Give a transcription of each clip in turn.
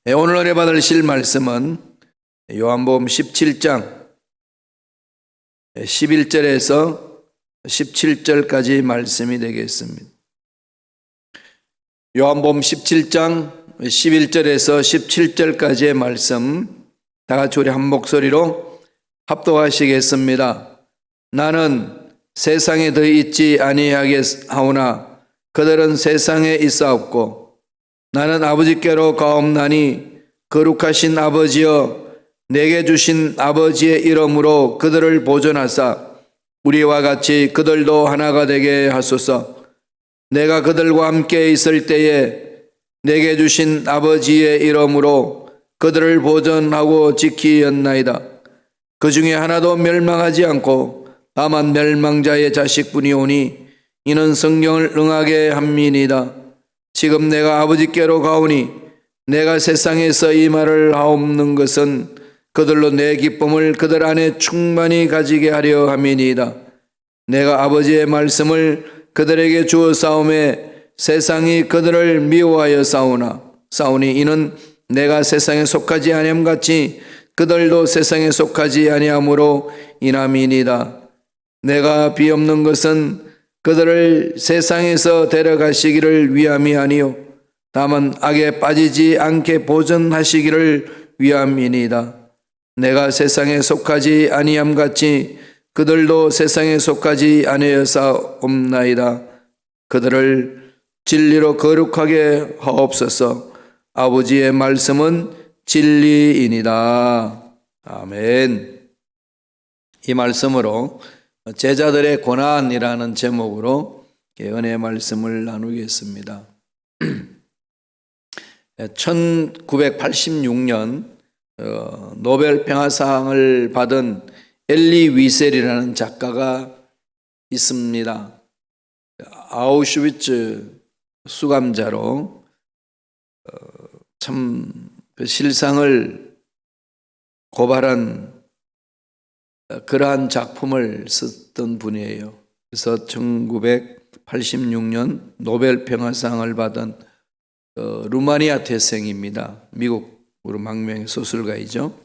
오늘 은혜 받으실 말씀은 요한복음 17장 11절에서 17절까지 말씀이 되겠습니다. 요한복음 17장 11절에서 17절까지의 말씀 다 같이 우리 한 목소리로 합독하시겠습니다. 나는 세상에 더 있지 아니하겠하오나 그들은 세상에 있사옵고 나는 아버지께로 가옵나니 거룩하신 아버지여 내게 주신 아버지의 이름으로 그들을 보존하사 우리와 같이 그들도 하나가 되게 하소서. 내가 그들과 함께 있을 때에 내게 주신 아버지의 이름으로 그들을 보존하고 지키었나이다. 그 중에 하나도 멸망하지 않고 다만 멸망자의 자식뿐이오니 이는 성경을 응하게 함이니이다. 지금 내가 아버지께로 가오니 내가 세상에서 이 말을 하옵는 것은 그들로 내 기쁨을 그들 안에 충만히 가지게 하려 함이니이다. 내가 아버지의 말씀을 그들에게 주어 싸움에 세상이 그들을 미워하여 싸우니 이는 내가 세상에 속하지 아니함 같이 그들도 세상에 속하지 아니함으로 인함이니이다. 내가 비옵는 것은 그들을 세상에서 데려가시기를 위함이 아니요 다만 악에 빠지지 않게 보존하시기를 위함이니이다. 내가 세상에 속하지 아니함 같이 그들도 세상에 속하지 아니하였사옵나이다. 그들을 진리로 거룩하게 하옵소서. 아버지의 말씀은 진리이니이다. 아멘. 이 말씀으로 제자들의 고난이라는 제목으로 은혜의 말씀을 나누겠습니다. 1986년 노벨 평화상을 받은 엘리 위셀이라는 작가가 있습니다. 아우슈비츠 수감자로 참 그 실상을 고발한 그러한 작품을 썼던 분이에요. 그래서 1986년 노벨 평화상을 받은 루마니아 태생입니다. 미국으로 망명의 소설가이죠.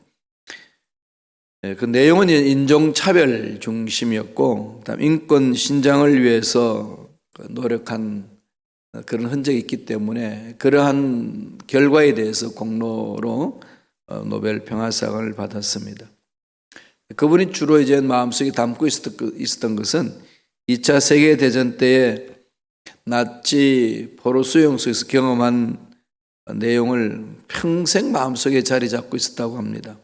그 내용은 인종차별 중심이었고 인권 신장을 위해서 노력한 그런 흔적이 있기 때문에 그러한 결과에 대해서 공로로 노벨 평화상을 받았습니다. 그분이 주로 이제 마음속에 담고 있었던 것은 2차 세계대전 때에 나치 포로 수용소에서 경험한 내용을 평생 마음속에 자리 잡고 있었다고 합니다.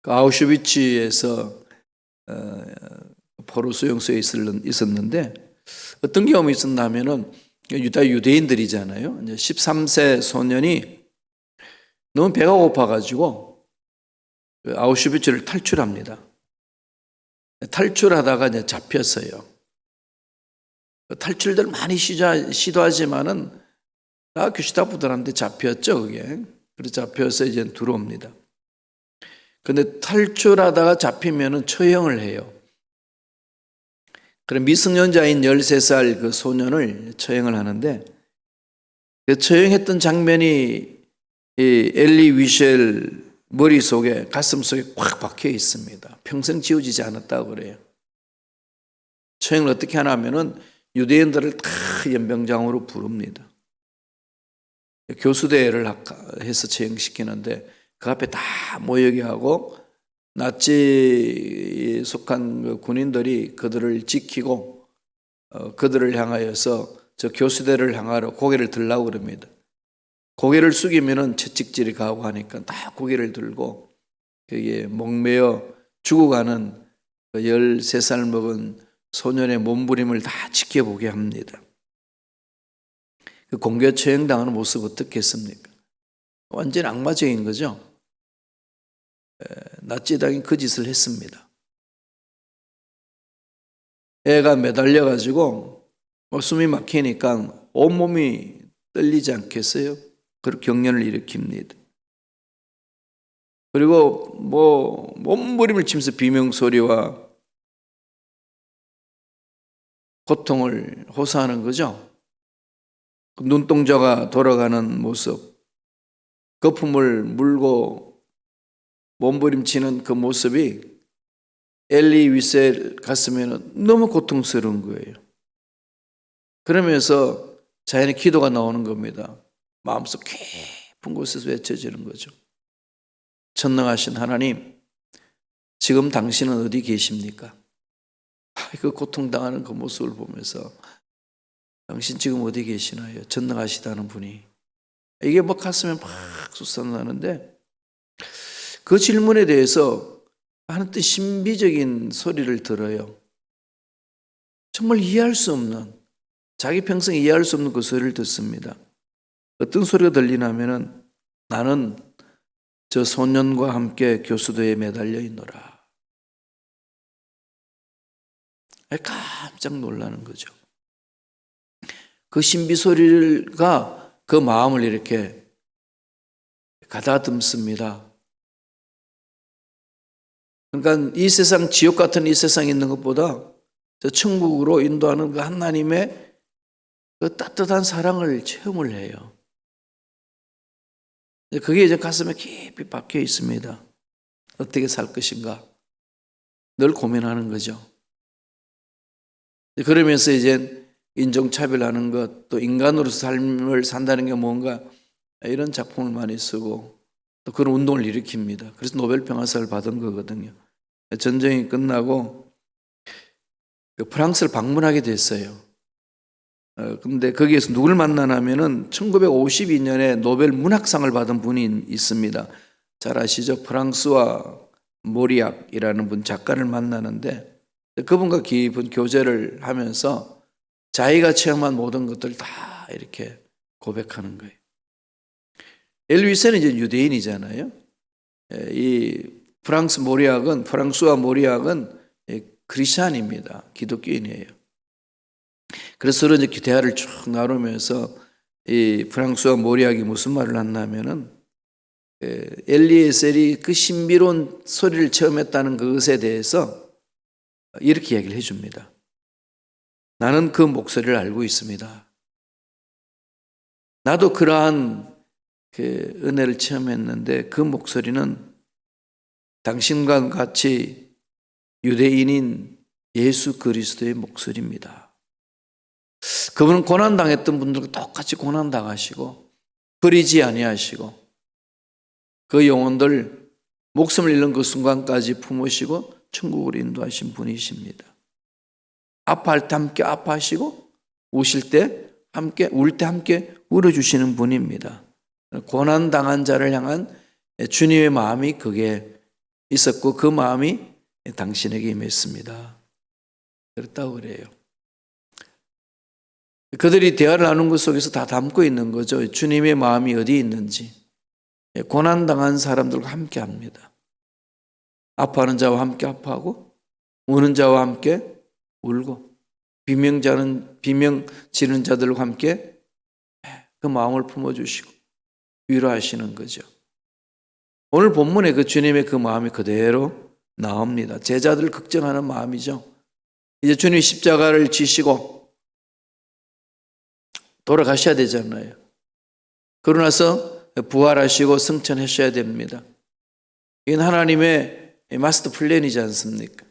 그 아우슈비츠에서 포로 수용소에 있었는데 어떤 경험이 있었냐면은 유대인들이잖아요. 이제 13세 소년이 너무 배가 고파가지고 아우슈비츠를 탈출합니다. 탈출하다가 이제 잡혔어요. 탈출들 많이 시도하지만은 다 규시타부들한테 잡혔죠, 그게. 그래서 잡혀서 이제 들어옵니다. 근데 탈출하다가 잡히면은 처형을 해요. 그럼 미성년자인 13살 그 소년을 처형을 하는데 그 처형했던 장면이 이 엘리 위셀 머릿속에 가슴속에 꽉 박혀 있습니다. 평생 지워지지 않았다고 그래요. 처형을 어떻게 하냐면은 유대인들을 다 연병장으로 부릅니다. 교수대회를 해서 처형시키는데 그 앞에 다 모이게 하고 나치에 속한 군인들이 그들을 지키고 그들을 향하여서 저 교수대를 향하러 고개를 들라고 그럽니다. 고개를 숙이면은 채찍질이 가고 하니까 다 고개를 들고 거기에 목매어 죽어가는 13살 먹은 소년의 몸부림을 다 지켜보게 합니다. 그 공개 처형당하는 모습 어떻겠습니까? 완전 악마적인 거죠. 나치당이 그 짓을 했습니다. 애가 매달려가지고 숨이 막히니까 온몸이 떨리지 않겠어요? 그렇게 경련을 일으킵니다. 그리고 몸부림을 치면서 비명소리와 고통을 호소하는 거죠. 눈동자가 돌아가는 모습, 거품을 물고 몸부림치는 그 모습이 엘리 위셀 가슴에는 너무 고통스러운 거예요. 그러면서 자연의 기도가 나오는 겁니다. 마음속 깊은 곳에서 외쳐지는 거죠. 전능하신 하나님, 지금 당신은 어디 계십니까? 그 고통당하는 그 모습을 보면서 당신 지금 어디 계시나요? 전능하시다는 분이. 이게 막 가슴에 막 솟아나는데 그 질문에 대해서 하는 뜻 신비적인 소리를 들어요. 정말 이해할 수 없는, 자기 평생 이해할 수 없는 그 소리를 듣습니다. 어떤 소리가 들리냐면은 나는 저 소년과 함께 교수도에 매달려 있노라. 깜짝 놀라는 거죠. 그 신비 소리가 그 마음을 이렇게 가다듬습니다. 그러니까 이 세상, 지옥 같은 이 세상에 있는 것보다 저 천국으로 인도하는 그 하나님의 그 따뜻한 사랑을 체험을 해요. 그게 이제 가슴에 깊이 박혀 있습니다. 어떻게 살 것인가 늘 고민하는 거죠. 그러면서 이제 인종차별하는 것, 또 인간으로서 삶을 산다는 게 뭔가, 이런 작품을 많이 쓰고 또 그런 운동을 일으킵니다. 그래서 노벨 평화상을 받은 거거든요. 전쟁이 끝나고 프랑스를 방문하게 됐어요. 근데 거기에서 누굴 만나냐면은 1952년에 노벨 문학상을 받은 분이 있습니다. 잘 아시죠? 프랑스와 모리악이라는 분, 작가를 만나는데 그분과 깊은 교제를 하면서 자기가 체험한 모든 것들 다 이렇게 고백하는 거예요. 엘리 위셀은 이제 유대인이잖아요. 이 프랑스와 모리악은 크리스찬입니다. 기독교인이에요. 그래서 서로 이제 대화를 쭉 나누면서 이 프랑스와 모리악이 무슨 말을 한다면은 엘리 위셀이 그 신비로운 소리를 체험했다는 그것에 대해서 이렇게 이야기를 해줍니다. 나는 그 목소리를 알고 있습니다. 나도 그러한 그 은혜를 체험했는데 그 목소리는 당신과 같이 유대인인 예수 그리스도의 목소리입니다. 그분은 고난당했던 분들과 똑같이 고난당하시고 버리지 아니하시고 그 영혼들 목숨을 잃는 그 순간까지 품으시고 천국으로 인도하신 분이십니다. 아파할 때 함께 아파하시고 우실 때 함께 울 때 함께 울어주시는 분입니다. 고난당한 자를 향한 주님의 마음이 그게 있었고 그 마음이 당신에게 임했습니다. 그렇다고 그래요. 그들이 대화를 나눈 것 속에서 다 담고 있는 거죠. 주님의 마음이 어디에 있는지. 고난당한 사람들과 함께 합니다. 아파하는 자와 함께 아파하고 우는 자와 함께 울고 비명 지르는 자들과 함께 그 마음을 품어주시고 위로하시는 거죠. 오늘 본문에 그 주님의 그 마음이 그대로 나옵니다. 제자들을 걱정하는 마음이죠. 이제 주님이 십자가를 지시고 돌아가셔야 되잖아요. 그러고 나서 부활하시고 승천하셔야 됩니다. 이건 하나님의 마스터 플랜이지 않습니까?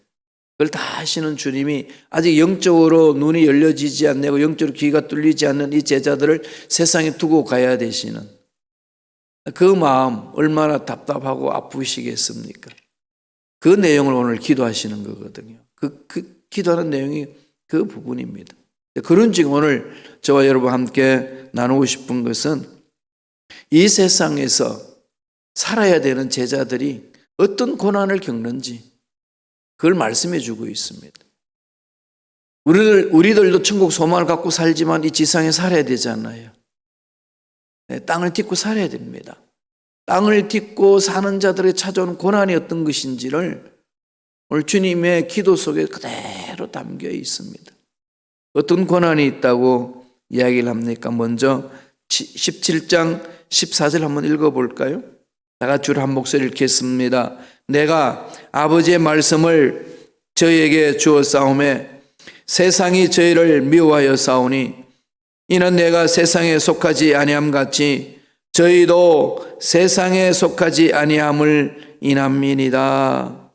그걸 다 하시는 주님이 아직 영적으로 눈이 열려지지 않고 영적으로 귀가 뚫리지 않는 이 제자들을 세상에 두고 가야 되시는 그 마음 얼마나 답답하고 아프시겠습니까? 그 내용을 오늘 기도하시는 거거든요. 그 기도하는 내용이 그 부분입니다. 그런 지금 오늘 저와 여러분 함께 나누고 싶은 것은 이 세상에서 살아야 되는 제자들이 어떤 고난을 겪는지 그걸 말씀해 주고 있습니다. 우리들도 천국 소망을 갖고 살지만 이 지상에 살아야 되잖아요. 땅을 딛고 살아야 됩니다. 땅을 딛고 사는 자들에게 찾아오는 고난이 어떤 것인지를 오늘 주님의 기도 속에 그대로 담겨 있습니다. 어떤 고난이 있다고 이야기를 합니까? 먼저 17장 14절 한번 읽어볼까요? 다 같이 한 목소리 읽겠습니다. 내가 아버지의 말씀을 저희에게 주었사오매 세상이 저희를 미워하여 싸우니 이는 내가 세상에 속하지 아니함같이 저희도 세상에 속하지 아니함을 인함이니이다.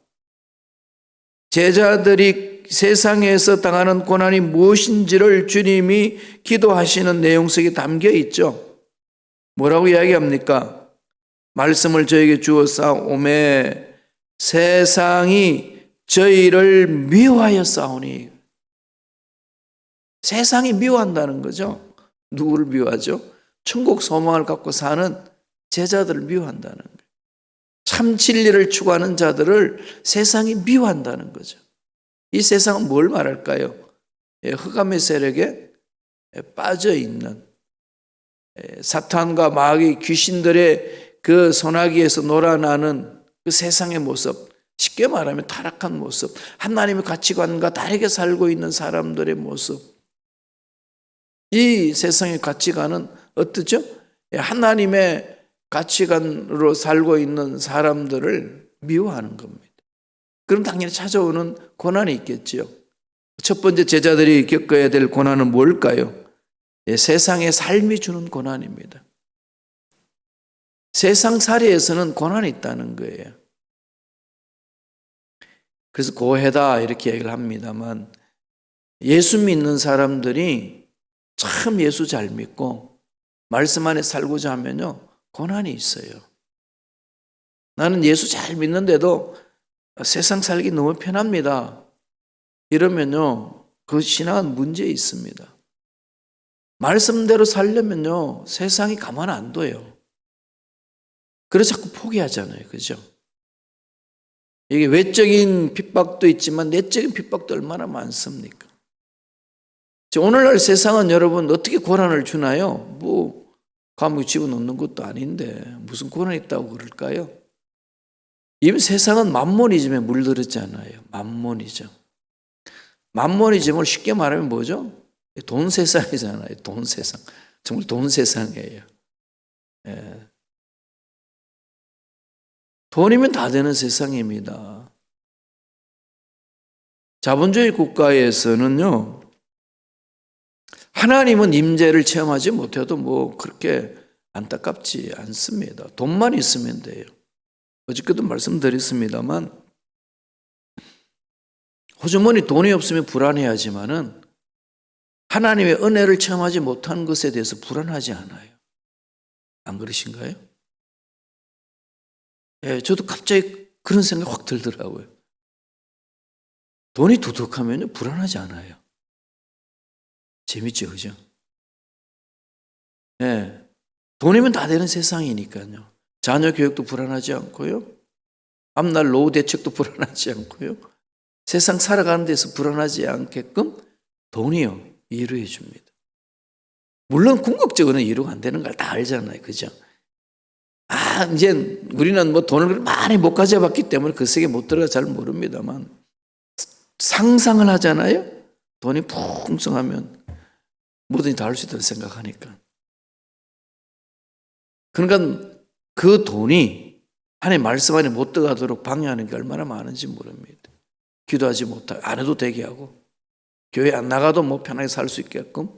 제자들이 세상에서 당하는 고난이 무엇인지를 주님이 기도하시는 내용 속에 담겨 있죠. 뭐라고 이야기합니까? 말씀을 저에게 주었사오매 세상이 저희를 미워하여 싸우니. 세상이 미워한다는 거죠. 누구를 미워하죠? 천국 소망을 갖고 사는 제자들을 미워한다는 거예요. 참 진리를 추구하는 자들을 세상이 미워한다는 거죠. 이 세상은 뭘 말할까요? 흑암의 세력에 빠져 있는 사탄과 마귀 귀신들의 그 소나기에서 놀아나는 그 세상의 모습, 쉽게 말하면 타락한 모습, 하나님의 가치관과 다르게 살고 있는 사람들의 모습. 이 세상의 가치관은 어떠죠? 하나님의 가치관으로 살고 있는 사람들을 미워하는 겁니다. 그럼 당연히 찾아오는 고난이 있겠지요. 첫 번째 제자들이 겪어야 될 고난은 뭘까요? 세상의 삶이 주는 고난입니다. 세상 살이에서는 고난이 있다는 거예요. 그래서 고해다 이렇게 얘기를 합니다만 예수 믿는 사람들이 참 예수 잘 믿고 말씀 안에 살고자 하면요 고난이 있어요. 나는 예수 잘 믿는데도 세상 살기 너무 편합니다. 이러면요 그 신앙은 문제 있습니다. 말씀대로 살려면요 세상이 가만 안 둬요. 그래서 자꾸 포기하잖아요. 그죠? 이게 외적인 핍박도 있지만 내적인 핍박도 얼마나 많습니까? 오늘날 세상은 여러분 어떻게 고난을 주나요? 뭐 감옥에 집어넣는 것도 아닌데 무슨 고난이 있다고 그럴까요? 이 세상은 만모니즘에 물들었잖아요. 만모니즘. 만모니즘을 쉽게 말하면 뭐죠? 돈 세상이잖아요. 돈 세상. 정말 돈 세상이에요. 예. 돈이면 다 되는 세상입니다. 자본주의 국가에서는요, 하나님은 임재를 체험하지 못해도 뭐 그렇게 안타깝지 않습니다. 돈만 있으면 돼요. 어저께도 말씀드렸습니다만, 호주머니 돈이 없으면 불안해하지만은 하나님의 은혜를 체험하지 못한 것에 대해서 불안하지 않아요. 안 그러신가요? 예, 저도 갑자기 그런 생각 확 들더라고요. 돈이 두둑하면요, 불안하지 않아요. 재밌죠, 그죠? 예, 돈이면 다 되는 세상이니까요. 자녀 교육도 불안하지 않고요. 앞날 노후 대책도 불안하지 않고요. 세상 살아가는 데서 불안하지 않게끔 돈이요, 이루해 줍니다. 물론 궁극적으로는 이루가 안 되는 걸 다 알잖아요, 그죠? 이제 우리는 뭐 돈을 많이 못 가져봤기 때문에 그 세계에 못 들어가 잘 모릅니다만 상상을 하잖아요. 돈이 풍성하면 뭐든지 다 할 수 있다고 생각하니까. 그러니까 그 돈이 하나님 말씀 안에 못 들어가도록 방해하는 게 얼마나 많은지 모릅니다. 기도하지 못하고 안 해도 되게 하고 교회 안 나가도 뭐 편하게 살 수 있게끔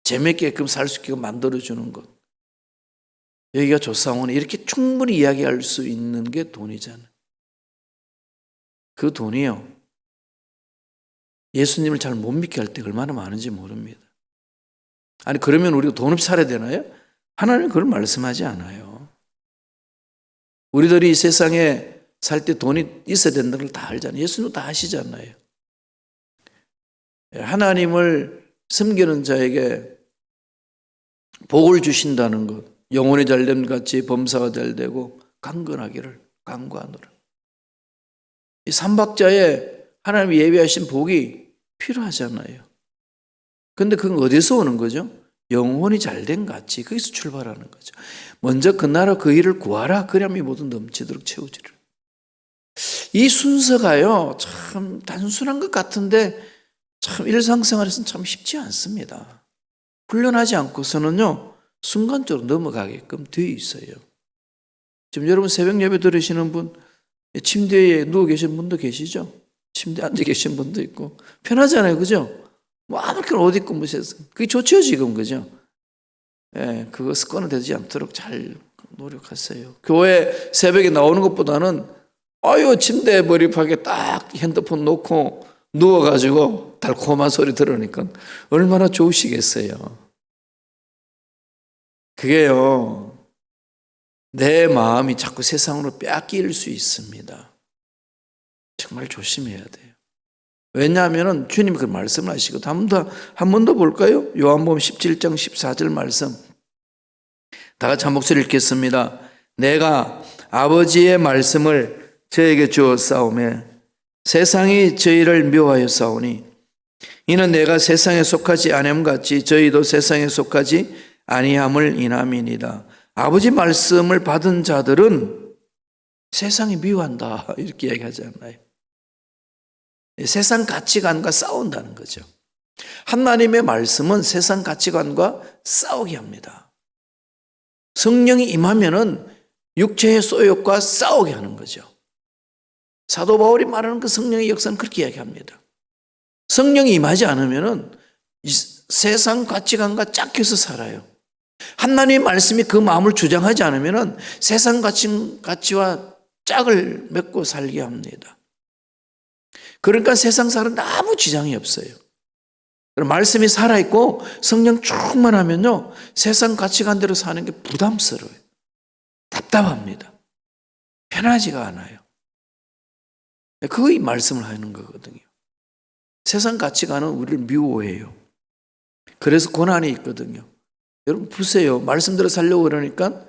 재밌게끔 살 수 있게끔 만들어주는 것. 여기가 조상원이 이렇게 충분히 이야기할 수 있는 게 돈이잖아요. 그 돈이요. 예수님을 잘 못 믿게 할 때 얼마나 많은지 모릅니다. 아니 그러면 우리가 돈 없이 살아야 되나요? 하나님은 그걸 말씀하지 않아요. 우리들이 이 세상에 살 때 돈이 있어야 된다는 걸 다 알잖아요. 예수님도 다 아시잖아요. 하나님을 섬기는 자에게 복을 주신다는 것, 영혼이 잘됨 같이 범사가 잘되고 강건하기를 강구하노라. 이 삼박자에 하나님이 예비하신 복이 필요하잖아요. 그런데 그건 어디서 오는 거죠? 영혼이 잘된 같이 거기서 출발하는 거죠. 먼저 그 나라 그 일을 구하라. 그러면 모두 넘치도록 채우지를. 이 순서가요 참 단순한 것 같은데 참 일상생활에서는 참 쉽지 않습니다. 훈련하지 않고서는요 순간적으로 넘어가게끔 되어 있어요. 지금 여러분 새벽 예배 들으시는 분 침대에 누워 계신 분도 계시죠? 침대에 앉아 계신 분도 있고 편하잖아요, 그죠? 뭐 아무렇게나 옷 입고 무엇해서 그게 좋죠 지금, 그죠? 그거 습관은 되지 않도록 잘 노력하세요. 교회 새벽에 나오는 것보다는 침대에 머리팍에 딱 핸드폰 놓고 누워가지고 달콤한 소리 들으니까 얼마나 좋으시겠어요. 그게요, 내 마음이 자꾸 세상으로 빼앗길 수 있습니다. 정말 조심해야 돼요. 왜냐하면 주님이 그 말씀을 하시고 한 번 더 볼까요? 요한복음 17장 14절 말씀 다 같이 한 목소리 읽겠습니다. 내가 아버지의 말씀을 저에게 주었사오매 세상이 저희를 미워하여 싸우니 이는 내가 세상에 속하지 아니함 같이 저희도 세상에 속하지 아니함을 인함이니이다. 아버지 말씀을 받은 자들은 세상이 미워한다 이렇게 얘기하지 않나요? 세상 가치관과 싸운다는 거죠. 하나님의 말씀은 세상 가치관과 싸우게 합니다. 성령이 임하면은 육체의 소욕과 싸우게 하는 거죠. 사도 바울이 말하는 그 성령의 역사는 그렇게 이야기합니다. 성령이 임하지 않으면은 세상 가치관과 짝해서 살아요. 하나님의 말씀이 그 마음을 주장하지 않으면은 세상 가치와 짝을 맺고 살게 합니다. 그러니까 세상 사람은 아무 지장이 없어요. 말씀이 살아있고 성령 충만하면요 세상 가치관대로 사는 게 부담스러워요. 답답합니다. 편하지가 않아요. 그의 말씀을 하는 거거든요. 세상 가치관은 우리를 미워해요. 그래서 고난이 있거든요. 여러분 보세요. 말씀대로 살려고 그러니까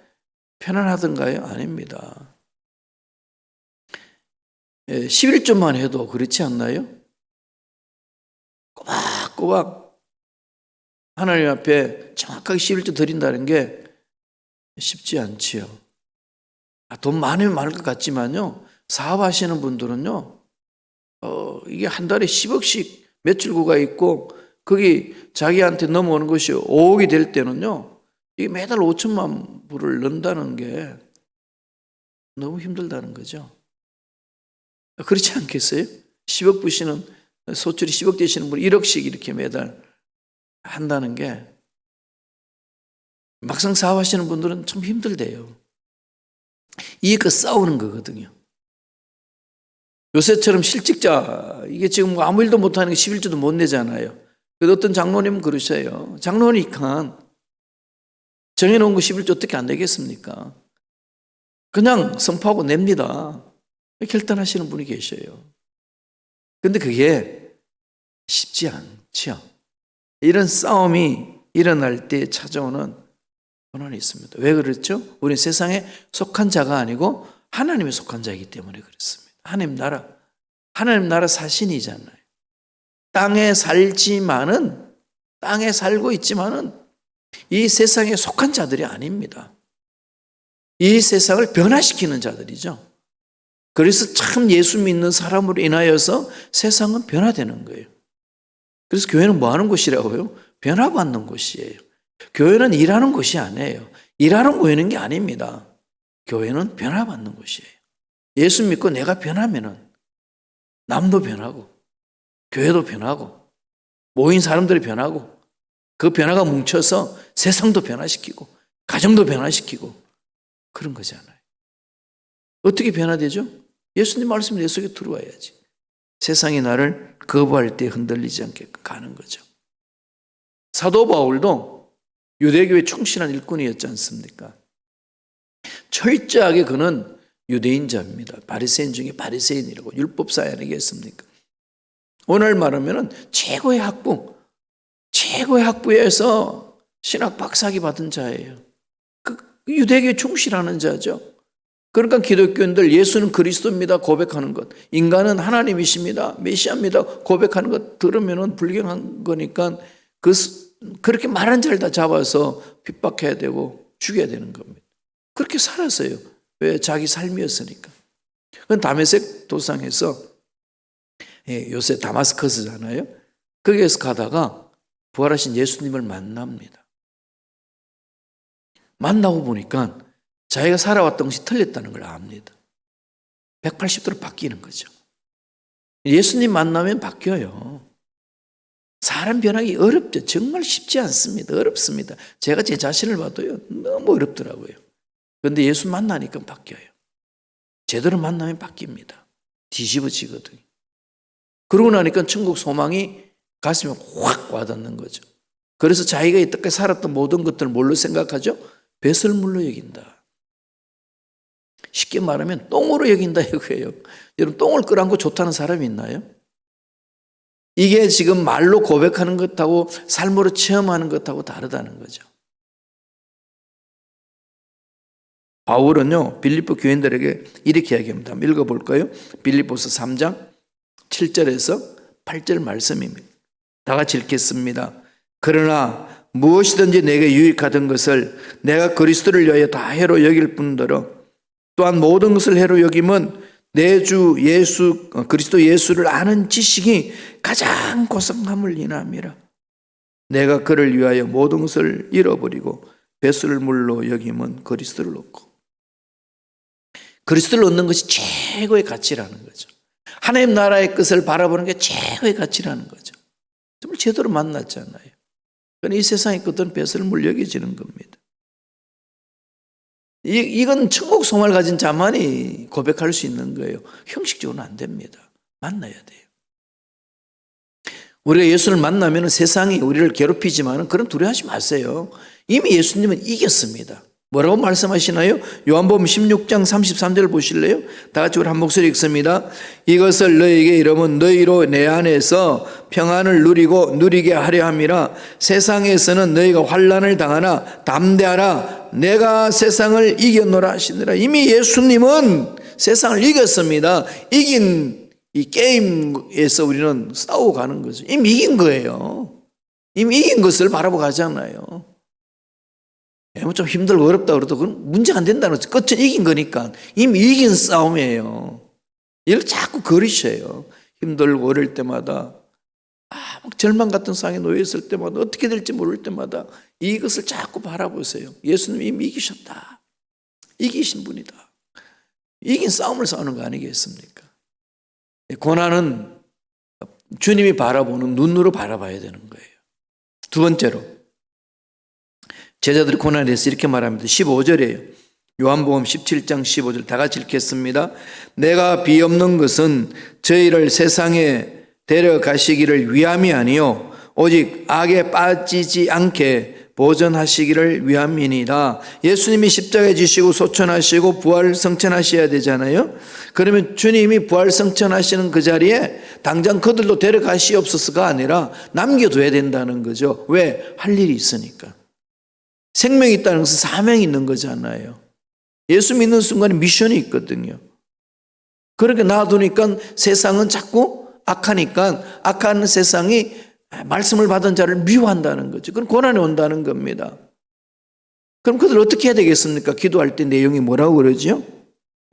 편안하던가요? 아닙니다. 11조만 해도 그렇지 않나요? 꼬박꼬박 하나님 앞에 정확하게 11조 드린다는 게 쉽지 않지요. 돈 많으면 많을 것 같지만요. 사업하시는 분들은요. 이게 한 달에 10억씩 매출구가 있고 거기 자기한테 넘어오는 것이 5억이 될 때는요. 이게 매달 5천만 불을 넣는다는 게 너무 힘들다는 거죠. 그렇지 않겠어요? 10억 부시는 소출이 10억 되시는 분 1억씩 이렇게 매달 한다는 게 막상 사업하시는 분들은 참 힘들대요. 이게 싸우는 거거든요. 요새처럼 실직자 이게 지금 아무 일도 못하는 게 11조도 못 내잖아요. 그래서 어떤 장로님은 그러셔요. 장로니까 정해놓은 거 11조 어떻게 안 내겠습니까? 그냥 선포하고 냅니다. 결단하시는 분이 계셔요. 근데 그게 쉽지 않죠. 이런 싸움이 일어날 때 찾아오는 고난이 있습니다. 왜 그렇죠? 우리는 세상에 속한 자가 아니고 하나님에 속한 자이기 때문에 그렇습니다. 하나님 나라 사신이잖아요. 땅에 살고 있지만은 이 세상에 속한 자들이 아닙니다. 이 세상을 변화시키는 자들이죠. 그래서 참 예수 믿는 사람으로 인하여서 세상은 변화되는 거예요. 그래서 교회는 뭐 하는 곳이라고요? 변화받는 곳이에요. 교회는 일하는 곳이 아니에요. 일하러 모이는 게 아닙니다. 교회는 변화받는 곳이에요. 예수 믿고 내가 변하면은 남도 변하고 교회도 변하고 모인 사람들이 변하고 그 변화가 뭉쳐서 세상도 변화시키고 가정도 변화시키고 그런 거잖아요. 어떻게 변화되죠? 예수님 말씀이 내 속에 들어와야지. 세상이 나를 거부할 때 흔들리지 않게 가는 거죠. 사도 바울도 유대교에 충실한 일꾼이었지 않습니까? 철저하게 그는 유대인자입니다. 바리새인 중에 바리새인이라고 율법사회 아니겠습니까? 오늘 말하면 최고의 학부에서 신학 박사학위 받은 자예요. 그 유대교에 충실하는 자죠. 그러니까 기독교인들 예수는 그리스도입니다 고백하는 것, 인간은 하나님이십니다 메시아입니다 고백하는 것 들으면 불경한 거니까 그렇게 말한 자를 다 잡아서 핍박해야 되고 죽여야 되는 겁니다. 그렇게 살았어요. 왜? 자기 삶이었으니까. 그건 다메섹 도상에서 요새 다마스커스잖아요. 거기에서 가다가 부활하신 예수님을 만납니다. 만나고 보니까 자기가 살아왔던 것이 틀렸다는 걸 압니다. 180도로 바뀌는 거죠. 예수님 만나면 바뀌어요. 사람 변하기 어렵죠. 정말 쉽지 않습니다. 어렵습니다. 제가 제 자신을 봐도요, 너무 어렵더라고요. 그런데 예수 만나니까 바뀌어요. 제대로 만나면 바뀝니다. 뒤집어지거든요. 그러고 나니까 천국 소망이 가슴에 확 와닿는 거죠. 그래서 자기가 이때까지 살았던 모든 것들을 뭘로 생각하죠? 배설물로 여긴다. 쉽게 말하면 똥으로 여긴다 이거예요. 여러분, 똥을 끌어안고 좋다는 사람이 있나요? 이게 지금 말로 고백하는 것하고 삶으로 체험하는 것하고 다르다는 거죠. 바울은요, 빌립보 교인들에게 이렇게 이야기합니다. 한번 읽어볼까요? 빌립보서 3장 7절에서 8절 말씀입니다. 다 같이 읽겠습니다. 그러나 무엇이든지 내게 유익하던 것을 내가 그리스도를 위하여 다 해로 여길 뿐더러 또한 모든 것을 해로 여김은 내 주 예수 그리스도 예수를 아는 지식이 가장 고상함을 인함이라. 내가 그를 위하여 모든 것을 잃어버리고 배설물로 여김은 그리스도를 얻고. 그리스도를 얻는 것이 최고의 가치라는 거죠. 하나님 나라의 것을 바라보는 게 최고의 가치라는 거죠. 정말 제대로 만났잖아요. 이 세상의 것들은 배설물 여겨지는 겁니다. 이건 천국 소망을 가진 자만이 고백할 수 있는 거예요. 형식적으로는 안 됩니다. 만나야 돼요. 우리가 예수를 만나면 세상이 우리를 괴롭히지만 그런 두려워하지 마세요. 이미 예수님은 이겼습니다. 뭐라고 말씀하시나요? 요한복음 16장 33절 보실래요? 다 같이 우리 한 목소리 읽습니다. 이것을 너희에게 이르면 너희로 내 안에서 평안을 누리게 하려 함이라. 세상에서는 너희가 환난을 당하나 담대하라. 내가 세상을 이겼노라 하시니라. 이미 예수님은 세상을 이겼습니다. 이긴 이 게임에서 우리는 싸우고 가는 거죠. 이미 이긴 거예요. 이미 이긴 것을 바라보고 가잖아요. 좀 힘들고 어렵다 그래도 그건 문제가 안 된다는 거죠. 끝은 이긴 거니까. 이미 이긴 싸움이에요. 이걸 자꾸 거리셔요. 힘들고 어릴 때마다 절망 같은 상황에 놓여 있을 때마다 어떻게 될지 모를 때마다 이것을 자꾸 바라보세요. 예수님이 이미 이기셨다. 이기신 분이다. 이긴 싸움을 싸우는 거 아니겠습니까? 고난은 주님이 바라보는 눈으로 바라봐야 되는 거예요. 두 번째로 제자들이 고난에 대해서 이렇게 말합니다. 15절이에요. 요한복음 17장 15절 다 같이 읽겠습니다. 내가 비 없는 것은 저희를 세상에 데려가시기를 위함이 아니요 오직 악에 빠지지 않게 보전하시기를 위함이니라. 예수님이 십자가에 지시고 소천하시고 부활 성천하셔야 되잖아요. 그러면 주님이 부활 성천하시는 그 자리에 당장 그들도 데려가시옵소서가 아니라 남겨둬야 된다는 거죠. 왜? 할 일이 있으니까. 생명이 있다는 것은 사명이 있는 거잖아요. 예수 믿는 순간에 미션이 있거든요. 그렇게 놔두니까 세상은 자꾸 악하니까 악한 세상이 말씀을 받은 자를 미워한다는 거죠. 그럼 고난이 온다는 겁니다. 그럼 그들 어떻게 해야 되겠습니까? 기도할 때 내용이 뭐라고 그러죠?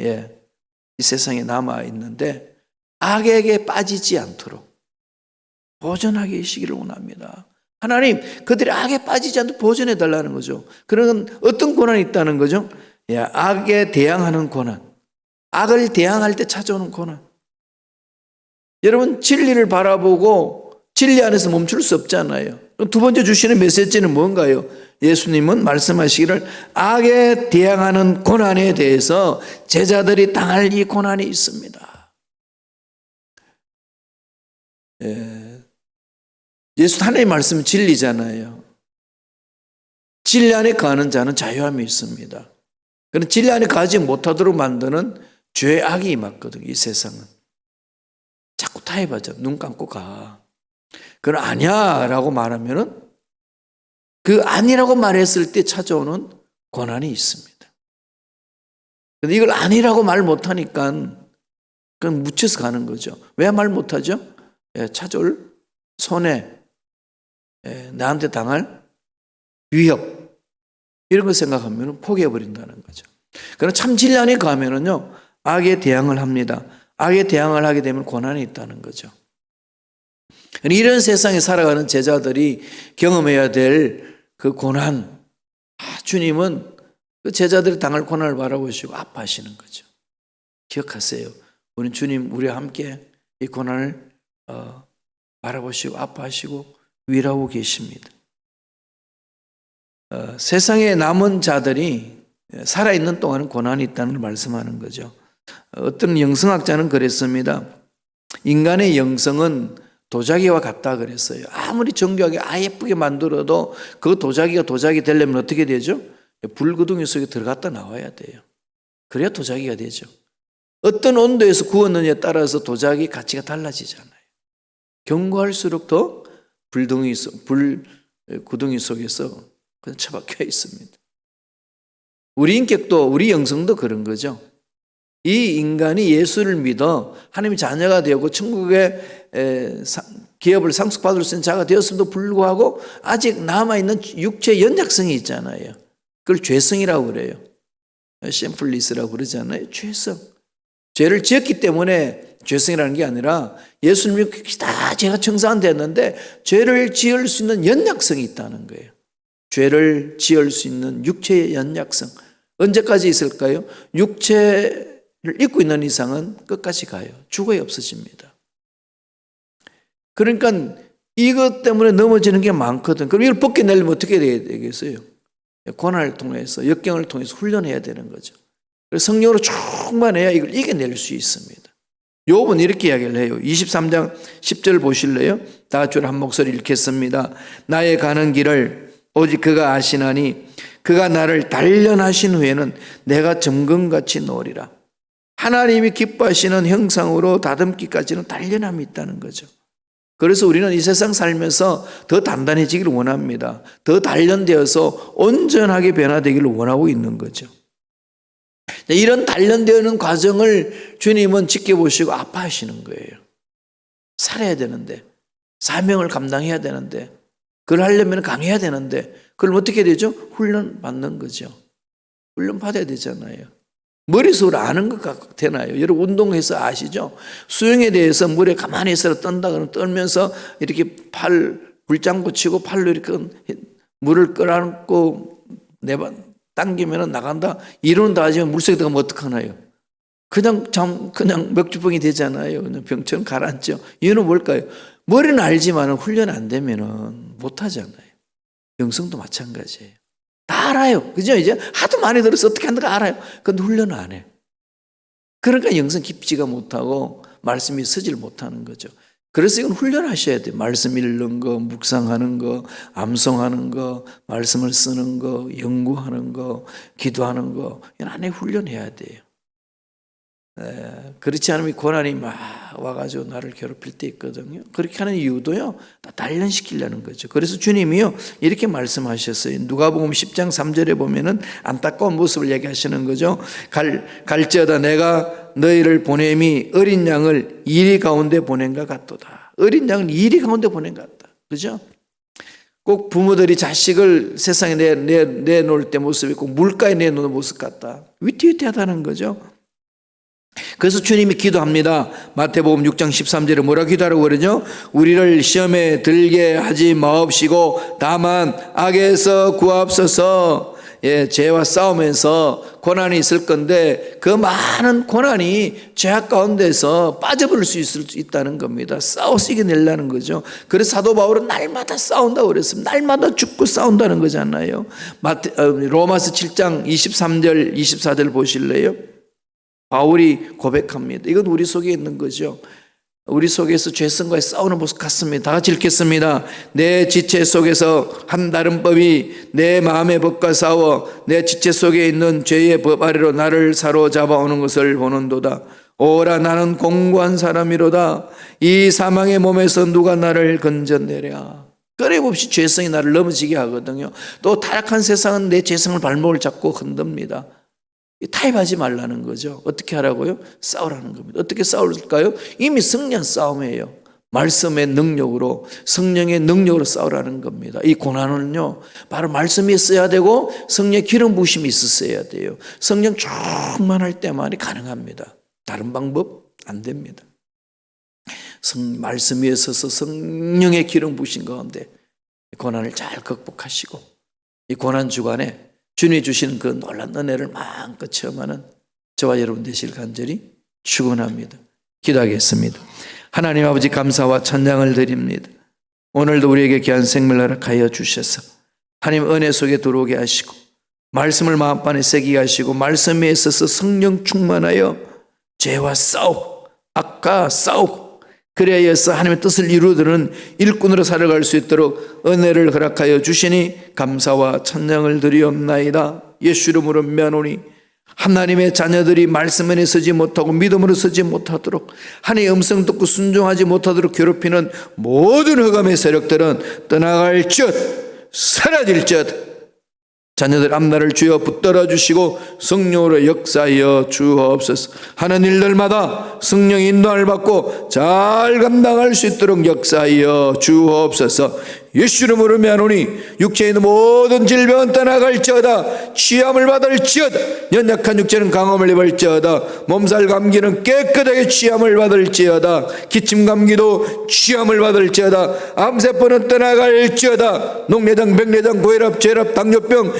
예, 이 세상에 남아 있는데 악에게 빠지지 않도록 보존하게 하시기를 원합니다. 하나님, 그들이 악에 빠지지 않도록 보존해 달라는 거죠. 그런 어떤 고난이 있다는 거죠? 예, 악에 대항하는 고난. 악을 대항할 때 찾아오는 고난. 여러분, 진리를 바라보고 진리 안에서 멈출 수 없잖아요. 두 번째 주시는 메시지는 뭔가요? 예수님은 말씀하시기를 악에 대항하는 고난에 대해서 제자들이 당할 이 고난이 있습니다. 예. 예수 하나님의 말씀은 진리잖아요. 진리 안에 거하는 자는 자유함이 있습니다. 그런데 진리 안에 거하지 못하도록 만드는 죄의 악이 임했거든요. 이 세상은. 자꾸 타협하죠. 눈 감고 가. 그건 아니야 라고 말하면은 그 아니라고 말했을 때 찾아오는 고난이 있습니다. 그런데 이걸 아니라고 말 못하니까 그건 묻혀서 가는 거죠. 왜 말 못하죠? 찾아올 손해, 나한테 당할 위협 이런 걸 생각하면 포기해버린다는 거죠. 그러나 참 진리 안에 가면은요 악에 대항을 합니다. 악에 대항을 하게 되면 고난이 있다는 거죠. 이런 세상에 살아가는 제자들이 경험해야 될 그 고난, 주님은 그 제자들이 당할 고난을 바라보시고 아파하시는 거죠. 기억하세요. 우리 주님 우리와 함께 이 고난을 바라보시고 아파하시고 위로하고 계십니다. 세상에 남은 자들이 살아있는 동안은 고난이 있다는 걸 말씀하는 거죠. 어떤 영성학자는 그랬습니다. 인간의 영성은 도자기와 같다 그랬어요. 아무리 정교하게 예쁘게 만들어도 그 도자기가 도자기 되려면 어떻게 되죠? 불구덩이 속에 들어갔다 나와야 돼요. 그래야 도자기가 되죠. 어떤 온도에서 구웠느냐에 따라서 도자기 가치가 달라지잖아요. 견고할수록 더 구덩이 속에서 그냥 처박혀 있습니다. 우리 인격도, 우리 영성도 그런 거죠. 이 인간이 예수를 믿어 하나님의 자녀가 되고 천국의 기업을 상속받을 수 있는 자가 되었음에도 불구하고 아직 남아있는 육체의 연약성이 있잖아요. 그걸 죄성이라고 그래요. 샘플리스라고 그러잖아요. 죄성. 죄를 지었기 때문에 죄성이라는 게 아니라 예수를 믿고 다 죄가 청산됐는데 죄를 지을 수 있는 연약성이 있다는 거예요. 죄를 지을 수 있는 육체의 연약성. 언제까지 있을까요? 육체를 입고 있는 이상은 끝까지 가요. 죽어야 없어집니다. 그러니까 이것 때문에 넘어지는 게 많거든. 그럼 이걸 벗겨내려면 어떻게 해야 되겠어요? 고난을 통해서, 역경을 통해서 훈련해야 되는 거죠. 그래서 성령으로 충만해야 이걸 이겨낼 수 있습니다. 욥은 이렇게 이야기를 해요. 23장 10절 보실래요? 다 같이 한 목소리 읽겠습니다. 나의 가는 길을 오직 그가 아시나니 그가 나를 단련하신 후에는 내가 점검같이 놓으리라. 하나님이 기뻐하시는 형상으로 다듬기까지는 단련함이 있다는 거죠. 그래서 우리는 이 세상 살면서 더 단단해지기를 원합니다. 더 단련되어서 온전하게 변화되기를 원하고 있는 거죠. 이런 단련되는 과정을 주님은 지켜보시고 아파하시는 거예요. 살아야 되는데, 사명을 감당해야 되는데, 그걸 하려면 강해야 되는데, 그걸 어떻게 되죠? 훈련 받는 거죠. 훈련 받아야 되잖아요. 머릿속으로 아는 것 같아요. 여러분 운동해서 아시죠? 수영에 대해서 물에 가만히 있어라 떤다 그러면 떨면서 이렇게 물장구 치고 팔로 이렇게 물을 끌어안고 당기면 나간다. 이런다 하지만 물속에 들어가면 어떡하나요? 그냥 맥주병이 되잖아요. 그냥 병처럼 가라앉죠. 이유는 뭘까요? 머리는 알지만 훈련 안 되면 못 하잖아요. 영성도 마찬가지예요. 다 알아요. 그죠? 이제 하도 많이 들어서 어떻게 한다가 알아요. 근데 훈련을 안 해. 그러니까 영성 깊지가 못하고 말씀이 서질 못하는 거죠. 그래서 이건 훈련하셔야 돼요. 말씀 읽는 거, 묵상하는 거, 암송하는 거, 말씀을 쓰는 거, 연구하는 거, 기도하는 거. 이건 안에 훈련해야 돼요. 그렇지 않으면 고난이 막 와가지고 나를 괴롭힐 때 있거든요. 그렇게 하는 이유도요, 다 단련시키려는 거죠. 그래서 주님이요, 이렇게 말씀하셨어요. 누가복음 10장 3절에 보면은 안타까운 모습을 얘기하시는 거죠. 갈지어다 내가 너희를 보냄이 어린 양을 이리 가운데 보낸 것 같도다. 어린 양을 이리 가운데 보낸 것 같다. 그죠? 꼭 부모들이 자식을 세상에 내놓을 때 모습이 꼭 물가에 내놓는 모습 같다. 위태위태하다는 거죠. 그래서 주님이 기도합니다. 마태복음 6장 13절에 뭐라 기도하라고 그러죠? 우리를 시험에 들게 하지 마옵시고 다만 악에서 구하옵소서. 죄와 싸우면서 고난이 있을 건데 그 많은 고난이 죄악 가운데서 빠져버릴 수 있다는 겁니다. 싸워서 이겨내려는 거죠. 그래서 사도 바울은 날마다 싸운다고 그랬습니다. 날마다 죽고 싸운다는 거잖아요. 로마서 7장 23절 24절 보실래요? 바울이 고백합니다. 이건 우리 속에 있는 거죠. 우리 속에서 죄성과의 싸우는 모습 같습니다. 다 같이 읽겠습니다. 내 지체 속에서 한 다른 법이 내 마음의 법과 싸워 내 지체 속에 있는 죄의 법 아래로 나를 사로잡아 오는 것을 보는도다. 오라 나는 공고한 사람이로다. 이 사망의 몸에서 누가 나를 건져내랴. 끊임없이 죄성이 나를 넘어지게 하거든요. 또 타락한 세상은 내 죄성을 발목을 잡고 흔듭니다. 타협하지 말라는 거죠. 어떻게 하라고요? 싸우라는 겁니다. 어떻게 싸울까요? 이미 승리한 싸움이에요. 말씀의 능력으로, 성령의 능력으로 싸우라는 겁니다. 이 고난은요, 바로 말씀이 있어야 되고 성령의 기름 부으심이 있었어야 돼요. 성령 충만할 때만이 가능합니다. 다른 방법 안 됩니다. 말씀 위에 서서 성령의 기름 부으신 가운데 고난을 잘 극복하시고 이 고난 주간에 주님이 주시는 그 놀라운 은혜를 마음껏 체험하는 저와 여러분 되시길 간절히 축원합니다. 기도하겠습니다. 하나님 아버지 감사와 찬양을 드립니다. 오늘도 우리에게 귀한 생명을 허락하여 주셔서 하나님 은혜 속에 들어오게 하시고 말씀을 마음판에 새기게 하시고 말씀에 있어서 성령 충만하여 죄와 싸우고 악과 싸우고 그래야서 하나님의 뜻을 이루어드는 일꾼으로 살아갈 수 있도록 은혜를 허락하여 주시니 감사와 찬양을 드리옵나이다. 예수 이름으로 면오니 하나님의 자녀들이 말씀 안에 서지 못하고 믿음으로 서지 못하도록 하나님의 음성 듣고 순종하지 못하도록 괴롭히는 모든 흑암의 세력들은 떠나갈지어다 사라질지어다. 자녀들 앞날을 주여 붙들어 주시고 성령으로 역사하여 주옵소서. 하는 일들마다 성령 인도를 받고 잘 감당할 수 있도록 역사하여 주옵소서. 예수 이름으로 면오니 육체에 있는 모든 질병은 떠나갈지어다. 취함을 받을지어다. 연약한 육체는 강함을 입을지어다. 몸살 감기는 깨끗하게 취함을 받을지어다. 기침 감기도 취함을 받을지어다. 암세포는 떠나갈지어다. 녹내장, 백내장, 고혈압, 저혈압, 당뇨병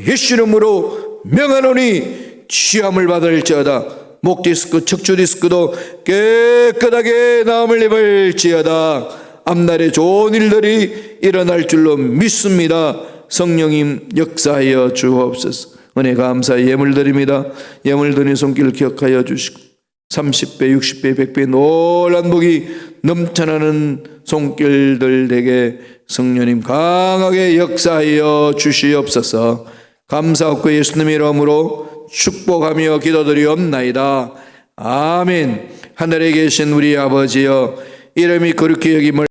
예수 이름으로 명하노니 취함을 받을지어다. 목 디스크, 척추 디스크도 깨끗하게 나음을 입을지어다. 앞날에 좋은 일들이 일어날 줄로 믿습니다. 성령님 역사하여 주옵소서. 은혜 감사 예물 드립니다. 예물 드린 손길 기억하여 주시고 30배, 60배, 100배 놀란 복이 넘쳐나는 손길들에게 성령님 강하게 역사하여 주시옵소서. 감사하고 예수님의 이름으로 축복하며 기도드리옵나이다. 아멘. 하늘에 계신 우리 아버지여 이름이 거룩히 여김을